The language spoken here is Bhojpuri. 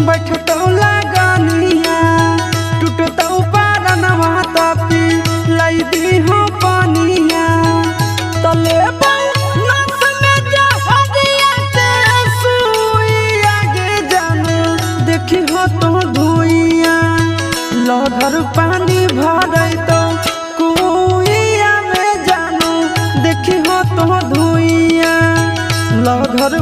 बैठतो लगनिया टूटतो पारनवा तपी लाई दी हो पानिया तले नस में जहरिया के सुई आगे जान देखी हो तो धुइया लहर पानी भरे तो कुइया में जानू देखी हो तो धुइया लहर